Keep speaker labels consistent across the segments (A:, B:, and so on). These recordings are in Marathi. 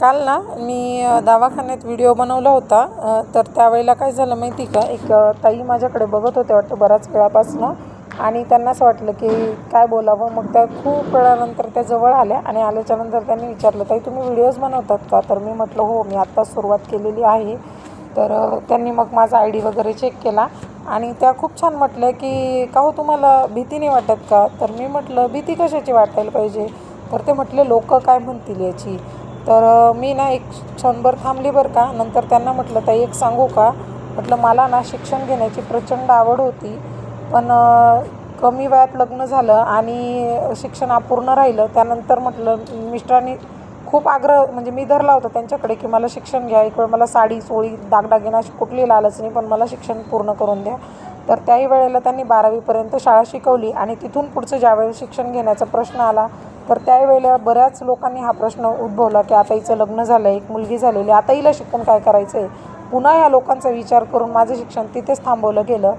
A: काल ना मी दवाखान्यात व्हिडिओ बनवला होता। तर त्यावेळेला काय झालं माहिती का, एक ताई माझ्याकडे बघत होते वाटतं बऱ्याच वेळापासून, आणि त्यांना असं वाटलं की काय बोलावं। मग त्या खूप वेळानंतर त्या जवळ आल्या आणि आल्याच्यानंतर त्यांनी विचारलं, ताई तुम्ही व्हिडिओज बनवतात का? तर मी म्हटलं हो, मी आत्ताच सुरुवात केलेली आहे। तर त्यांनी मग माझा आय डी वगैरे चेक केला आणि त्या खूप छान म्हटल्या की का हो, तुम्हाला भीती नाही वाटत का? तर मी म्हटलं भीती कशाची वाटायला पाहिजे? तर ते म्हटले लोक काय म्हणतील याची। तर मी ना एक क्षणभर थांबली बरं का। नंतर त्यांना म्हटलं, ताई एक सांगू का? म्हटलं मला ना शिक्षण घेण्याची प्रचंड आवड होती, पण कमी वयात लग्न झालं आणि शिक्षण अपूर्ण राहिलं। त्यानंतर म्हटलं मिस्टरांनी खूप आग्रह म्हणजे मी धरला होता त्यांच्याकडे की मला शिक्षण घ्या, एक वेळ मला साडी सोळी दागदागिना अशी कुठली लालच नाही, पण मला शिक्षण पूर्ण करून द्या। तर त्याही वेळेला त्यांनी 12वीपर्यंत शाळा शिकवली आणि तिथून पुढचं ज्यावेळेस शिक्षण घेण्याचा प्रश्न आला, तर त्यावेळेला बऱ्याच लोकांनी हा प्रश्न उद्भवला की आता हिचं लग्न झालं, एक मुलगी झालेली, आता हिला शिकून काय करायचं आहे। पुन्हा या लोकांचा विचार करून माझं शिक्षण तिथेच थांबवलं गेलं।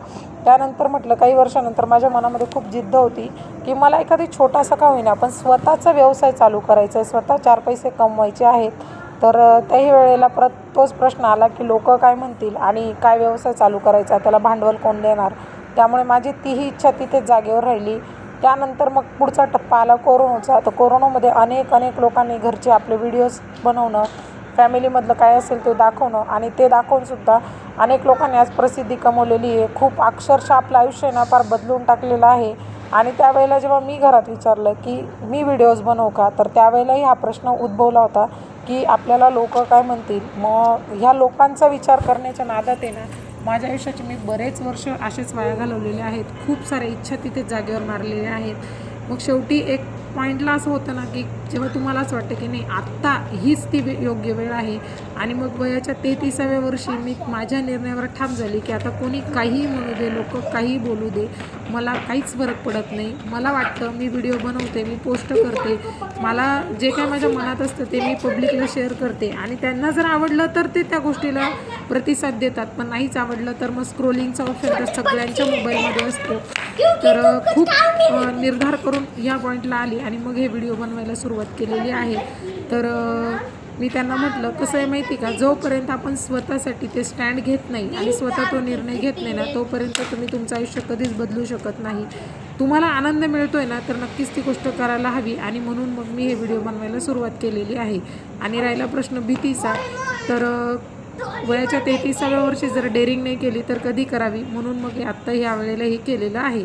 A: त्यानंतर म्हटलं काही वर्षानंतर माझ्या मनामध्ये खूप जिद्द होती की मला एखादी छोटासा का होईना पण स्वतःचा व्यवसाय चालू करायचा आहे, स्वतः 4 पैसे कमवायचे आहेत। तर त्याही वेळेला तोच प्रश्न आला की लोक काय म्हणतील आणि काय व्यवसाय चालू करायचा, त्याला भांडवल कोण देणार। त्यामुळे माझी तीही इच्छा तिथेच जागेवर राहिली। त्यानंतर मग पुढचा टप्पा आला कोरोनाचा। तर कोरोनामध्ये अनेक लोकांनी घरचे आपले व्हिडिओज बनवणं, फॅमिलीमधलं काय असेल ते दाखवणं, आणि ते दाखवूनसुद्धा अनेक लोकांनी आज प्रसिद्धी कमवलेली आहे। खूप अक्षरशः आपलं आयुष्य ना फार बदलून टाकलेलं आहे। आणि त्यावेळेला जेव्हा मी घरात विचारलं की मी व्हिडिओज बनवू का, तर त्यावेळेलाही हा प्रश्न उद्भवला होता की आपल्याला लोक काय म्हणतील। मग ह्या लोकांचा विचार करण्याच्या नादात आहे ना माझ्या आयुष्याचे मी बरेच वर्ष असेच वाया घालवलेले आहेत। खूप साऱ्या इच्छा तिथे जागेवर मारलेल्या आहेत। मग शेवटी एक पॉईंटला असं होतं ना की जेव्हा तुम्हाला असं वाटतं की नाही आत्ता हीच ती योग्य वेळ आहे, आणि मग वयाच्या 33व्या वर्षी मी माझ्या निर्णयावर ठाम झाली की आता कोणी काहीही म्हणू दे, लोक काहीही बोलू दे, मला काहीच फरक पडत नाही। मला वाटतं मी व्हिडिओ बनवते, मी पोस्ट करते, मला जे काय माझ्या मनात असतं ते मी पब्लिकला शेअर करते, आणि त्यांना जर आवडलं तर ते त्या गोष्टीला प्रतिसाद देतात, पण नाहीच आवडलं तर मग स्क्रोलिंगचा ऑप्शन तर सगळ्यांच्या मोबाईलमध्ये असतो। तर खूप निर्धार करून या पॉईंटला आली आणि मग हे व्हिडिओ बनवायला सुरुवात केलेली आहे। तर मी त्यांना म्हटलं कसं आहे माहिती का, जोपर्यंत आपण स्वतःसाठी ते स्टँड घेत नाही आणि स्वतः तो निर्णय घेत नाही ना, तोपर्यंत तुम्ही तुमचं आयुष्य कधीच बदलू शकत नाही। तुम्हाला आनंद मिळतो आहे ना, तर नक्कीच ती गोष्ट करायला हवी, आणि म्हणून मग मी हे व्हिडिओ बनवायला सुरुवात केलेली आहे। आणि राहिला प्रश्न भीतीचा, तर वयाच्या 33व्या वर्षी जर डेअरिंग नाही केली तर कधी करावी, म्हणून मग आत्ता ह्या वेळेला हे केलेलं आहे।